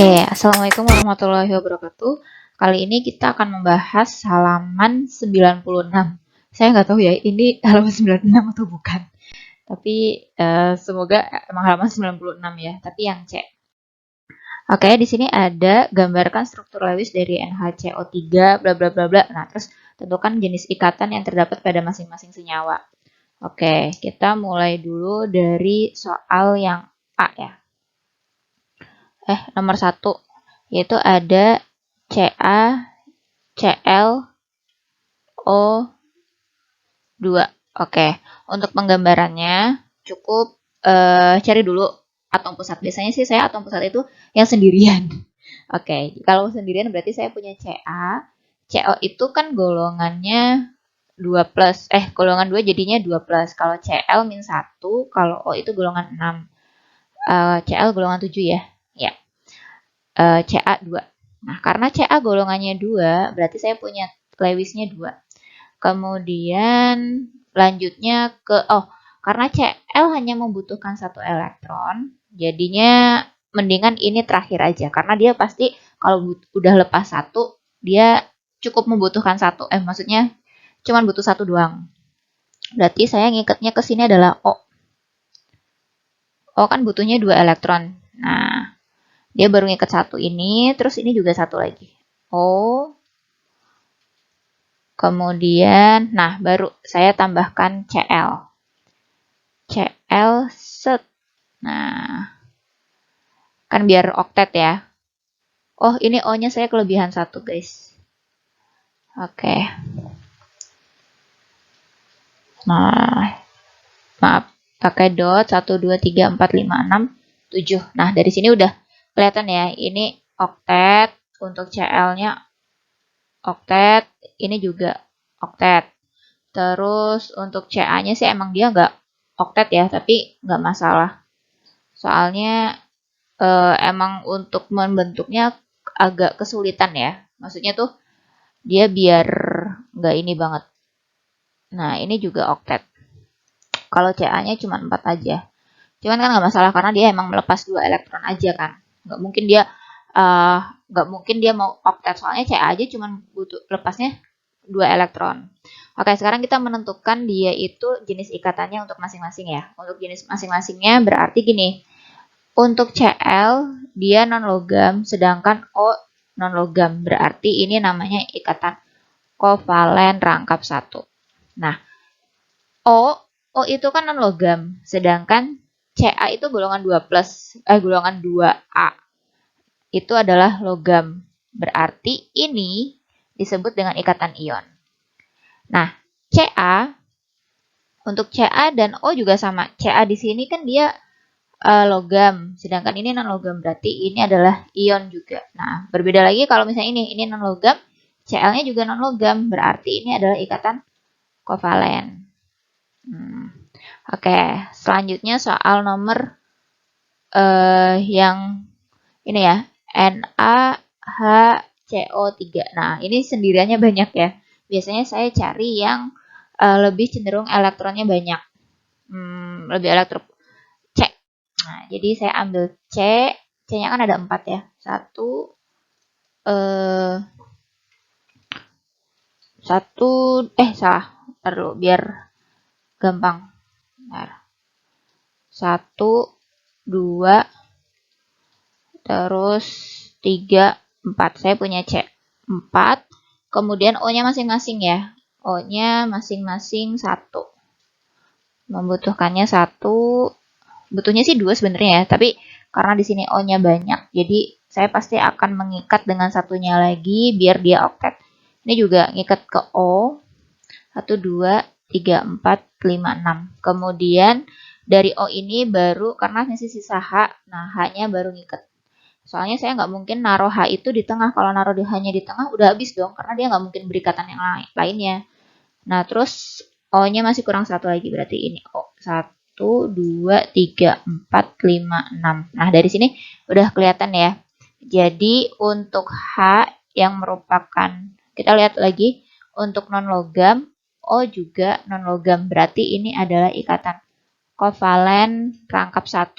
Assalamualaikum warahmatullahi wabarakatuh. Kali ini kita akan membahas halaman 96. Saya nggak tahu ya, ini halaman 96 atau bukan. Tapi semoga emang halaman 96 ya, tapi yang C. Oke, di sini ada gambarkan struktur Lewis dari NaCO3 bla bla bla bla. Nah, terus tentukan jenis ikatan yang terdapat pada masing-masing senyawa. Oke, kita mulai dulu dari soal yang A ya. Nomor 1, yaitu ada Ca, Cl, O2. Oke, untuk penggambarannya cukup cari dulu atom pusat. Biasanya sih saya atom pusat itu yang sendirian. Oke, kalau sendirian berarti saya punya Ca. Co itu kan golongannya 2 plus. Golongan 2 jadinya 2 plus. Kalau Cl min 1, kalau O itu golongan 6. Cl golongan 7 ya. Ya. Ca 2. Nah, karena Ca golongannya 2, berarti saya punya Lewisnya 2. Kemudian lanjutnya karena Cl hanya membutuhkan 1 elektron, jadinya mendingan ini terakhir aja. Karena dia pasti kalau udah lepas 1, dia cukup membutuhkan 1. Maksudnya cuma butuh 1 doang. Berarti saya ngikatnya ke sini adalah O. O kan butuhnya 2 elektron. Nah, dia baru ngikat 1 ini, terus ini juga 1 lagi. O. Kemudian, nah baru saya tambahkan Cl. Cl set. Nah, kan biar oktet ya. Oh, ini O-nya saya kelebihan 1, guys. Oke. Nah, maaf. Pakai dot, 1, 2, 3, 4, 5, 6, 7. Nah, dari sini udah kelihatan ya. Ini oktet. Untuk Cl-nya oktet. Ini juga oktet. Terus untuk Ca-nya sih emang dia nggak oktet ya, tapi nggak masalah. Soalnya emang untuk membentuknya agak kesulitan ya. Maksudnya tuh dia biar nggak ini banget. Nah, ini juga oktet. Kalau Ca-nya cuma 4 aja. Cuman kan nggak masalah karena dia emang melepas 2 elektron aja kan. Nggak mungkin dia mau oktet. Soalnya Ca aja cuma butuh lepasnya 2 elektron. Oke, sekarang kita menentukan dia itu jenis ikatannya untuk masing-masing ya. Untuk jenis masing-masingnya berarti gini. Untuk Cl, dia non-logam, sedangkan O non-logam. Berarti ini namanya ikatan kovalen rangkap 1. Nah, O itu kan non-logam, sedangkan Ca itu golongan 2 plus, golongan 2A. Itu adalah logam. Berarti ini disebut dengan ikatan ion. Nah, Ca, untuk Ca dan O juga sama. Ca di sini kan dia logam, sedangkan ini non logam, berarti ini adalah ion juga. Nah, berbeda lagi kalau misalnya ini non logam, Cl-nya juga non logam, berarti ini adalah ikatan kovalen. Oke, selanjutnya soal nomor yang ini ya, NaHCO3. Nah, ini sendiriannya banyak ya. Biasanya saya cari yang lebih cenderung elektronnya banyak. Lebih elektron C. Nah, jadi saya ambil C. C-nya kan ada 4 ya. 1, 1, salah. Taruh biar gampang. Bentar. 1, 2, terus 3, 4. Saya punya C. 4. Kemudian O-nya masing-masing ya. O-nya masing-masing 1. Membutuhkannya 1. Butuhnya sih 2 sebenarnya ya, tapi karena di sini O-nya banyak, jadi saya pasti akan mengikat dengan satunya lagi biar dia oktet. Ini juga ngikat ke O. 1, 2, 3, 4, 5, 6. Kemudian dari O ini baru karena masih sisa H, nah H-nya baru ngikat. Soalnya saya nggak mungkin naruh H itu di tengah. Kalau naruh hanya di tengah udah habis dong, karena dia nggak mungkin berikatan yang lainnya. Nah, terus O-nya masih kurang 1 lagi, berarti ini O. 1, 2, 3, 4, 5, 6. Nah, dari sini udah kelihatan ya. Jadi, untuk H yang merupakan, kita lihat lagi, untuk non-logam, O juga non-logam. Berarti ini adalah ikatan kovalen rangkap 1.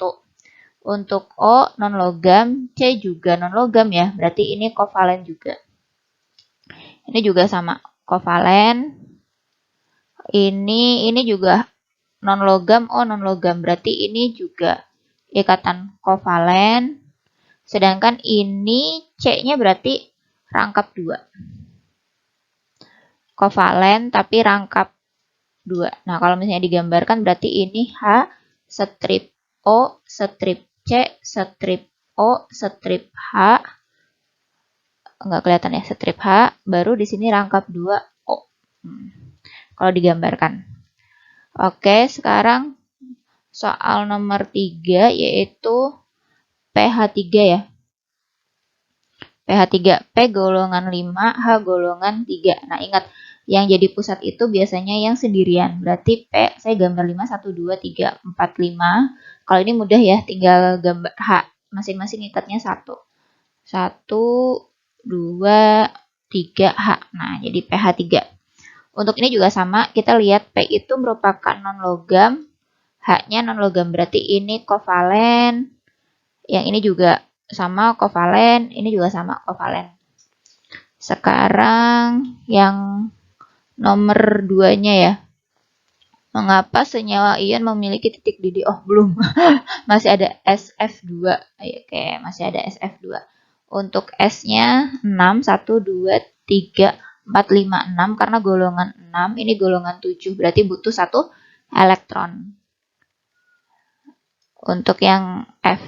Untuk O non-logam, C juga non-logam ya, berarti ini kovalen juga. Ini juga sama, kovalen. Ini juga non-logam, O non-logam, berarti ini juga ikatan kovalen. Sedangkan ini C-nya berarti rangkap 2. Kovalen tapi rangkap 2. Nah, kalau misalnya digambarkan berarti ini H strip O strip C strip O strip H. Enggak kelihatan ya, strip H, baru di sini rangkap 2 O. Kalau digambarkan. Oke, sekarang soal nomor 3 yaitu pH 3 ya. pH 3, P golongan 5, H golongan 3. Nah, ingat yang jadi pusat itu biasanya yang sendirian. Berarti P, saya gambar 5, 1, 2, 3, 4, 5. Kalau ini mudah ya, tinggal gambar H. Masing-masing ikatnya 1. 1, 2, 3, H. Nah, jadi pH 3. Untuk ini juga sama, kita lihat P itu merupakan non-logam, H-nya non-logam. Berarti ini kovalen. Yang ini juga sama kovalen, ini juga sama kovalen. Sekarang yang nomor 2-nya ya. Mengapa senyawa ion memiliki titik didih? Oh, belum. Masih ada SF2. Oke, masih ada SF2. Untuk S-nya 6, 1, 2, 3, 4, 5, 6. Karena golongan 6, ini golongan 7. Berarti butuh 1 elektron. Untuk yang F,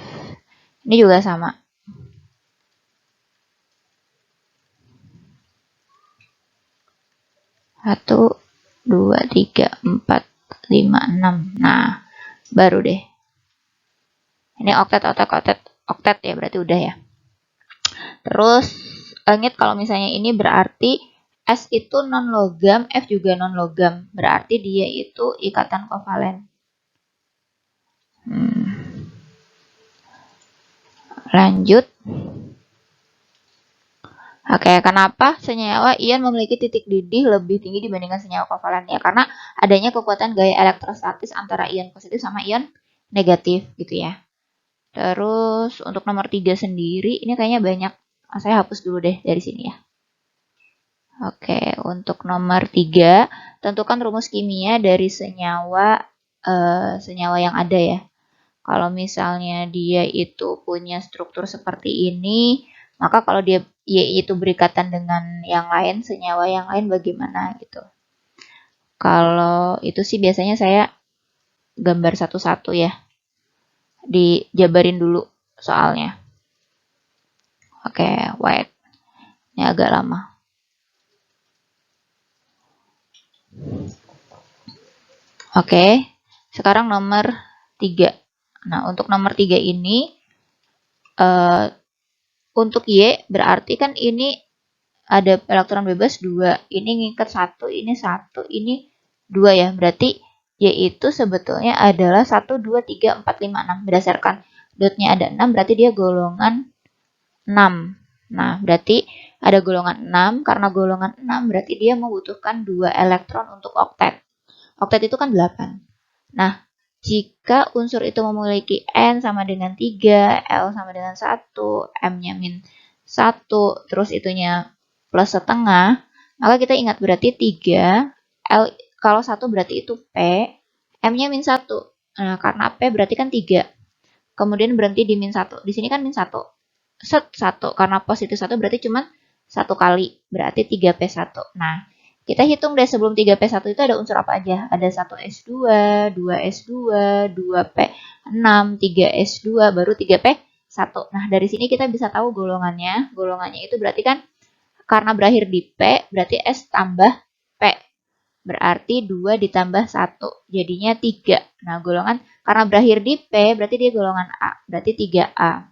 ini juga sama. 1, 2, 3, 4, 5, 6. Nah, baru deh. Ini oktet ya, berarti udah ya. Terus, ingat kalau misalnya ini berarti S itu non-logam, F juga non-logam. Berarti dia itu ikatan kovalen. Lanjut. Oke, kenapa senyawa ion memiliki titik didih lebih tinggi dibandingkan senyawa kovalen? Ya, karena adanya kekuatan gaya elektrostatis antara ion positif sama ion negatif gitu ya. Terus untuk nomor 3 sendiri, ini kayaknya banyak. Saya hapus dulu deh dari sini ya. Oke, untuk nomor 3, tentukan rumus kimia dari senyawa yang ada ya. Kalau misalnya dia itu punya struktur seperti ini, maka kalau dia itu berikatan dengan yang lain, senyawa yang lain bagaimana gitu. Kalau itu sih biasanya saya gambar satu-satu ya. Dijabarin dulu soalnya. Oke, wait. Ini agak lama. Oke, sekarang nomor 3. Nah, untuk nomor 3 ini, untuk Y berarti kan ini ada elektron bebas 2. Ini ngikat 1, ini 1, ini 2 ya. Berarti Y itu sebetulnya adalah 1, 2, 3, 4, 5, 6. Berdasarkan dotnya ada 6, berarti dia golongan 6. Nah, berarti ada golongan 6. Karena golongan 6, berarti dia membutuhkan 2 elektron untuk oktet. Oktet itu kan 8. Nah, jika unsur itu memiliki N sama dengan 3, L sama dengan 1, M-nya min 1, terus itunya plus setengah, maka kita ingat berarti 3, L kalau 1 berarti itu P, M-nya min 1. Nah, karena P berarti kan 3. Kemudian berhenti di min 1. Di sini kan min 1. Set 1. Karena positif 1 berarti cuma 1 kali. Berarti 3P1. Nah, kita hitung deh sebelum 3P1 itu ada unsur apa aja. Ada 1S2, 2S2, 2P6, 3S2, baru 3P1. Nah, dari sini kita bisa tahu golongannya. Golongannya itu berarti kan karena berakhir di P, berarti S tambah P. Berarti 2 ditambah 1, jadinya 3. Nah, golongan karena berakhir di P, berarti dia golongan A. Berarti 3A.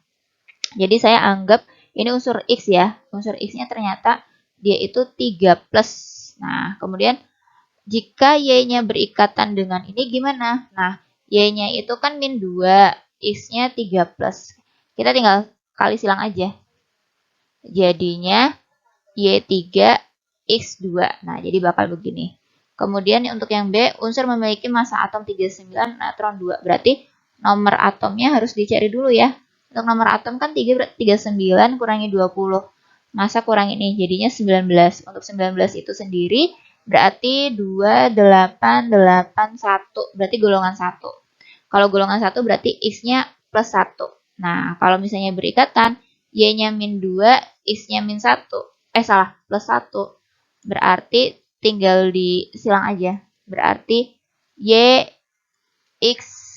Jadi saya anggap ini unsur X ya. Unsur X-nya ternyata dia itu 3+. Nah, kemudian jika Y-nya berikatan dengan ini gimana? Nah, Y-nya itu kan min 2, X-nya 3+. Kita tinggal kali silang aja. Jadinya Y3, X2. Nah, jadi bakal begini. Kemudian untuk yang B, unsur memiliki massa atom 39, neutron 2. Berarti nomor atomnya harus dicari dulu ya. Untuk nomor atom kan 3 berarti 39 kurangi 20. Masa kurang ini jadinya 19. Untuk 19 itu sendiri berarti 2881. Berarti golongan 1. Kalau golongan 1 berarti X-nya plus 1. Nah, kalau misalnya berikatan, Y-nya min 2, X-nya min 1. Salah, plus 1. Berarti tinggal disilang aja. Berarti Y X,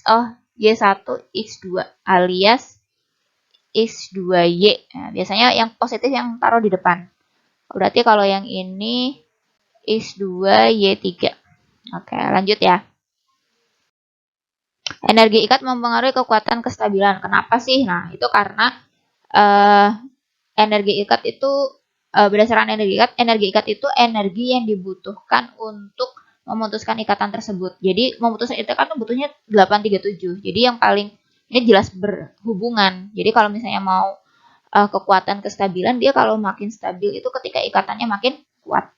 Y1 X2 alias X2Y. Nah, biasanya yang positif yang taruh di depan. Berarti kalau yang ini X2Y3. Oke, lanjut ya. Energi ikat mempengaruhi kekuatan kestabilan. Kenapa sih? Nah, itu karena energi ikat itu berdasarkan energi ikat itu energi yang dibutuhkan untuk memutuskan ikatan tersebut. Jadi memutuskan ikatan itu butuhnya 837. Jadi yang paling ini jelas berhubungan. Jadi kalau misalnya mau kekuatan kestabilan, dia kalau makin stabil itu ketika ikatannya makin kuat.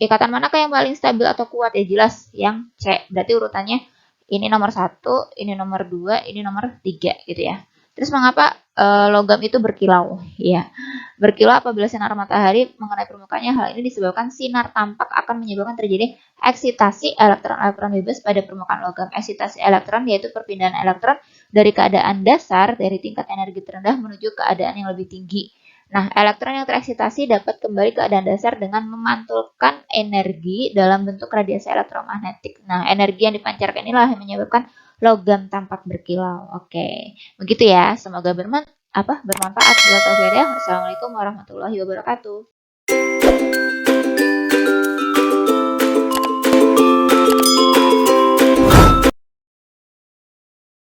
Ikatan manakah yang paling stabil atau kuat? Ya jelas yang C. Berarti urutannya ini nomor 1, ini nomor 2, ini nomor 3 gitu ya. Terus mengapa logam itu berkilau? Ya, berkilau apabila sinar matahari mengenai permukaannya. Hal ini disebabkan sinar tampak akan menyebabkan terjadi eksitasi elektron-elektron bebas pada permukaan logam. Eksitasi elektron yaitu perpindahan elektron dari keadaan dasar dari tingkat energi terendah menuju keadaan yang lebih tinggi. Nah, elektron yang tereksitasi dapat kembali ke keadaan dasar dengan memantulkan energi dalam bentuk radiasi elektromagnetik. Nah, energi yang dipancarkan inilah yang menyebabkan logam tampak berkilau. Oke, begitu ya. Semoga bermanfaat. Assalamualaikum warahmatullahi wabarakatuh.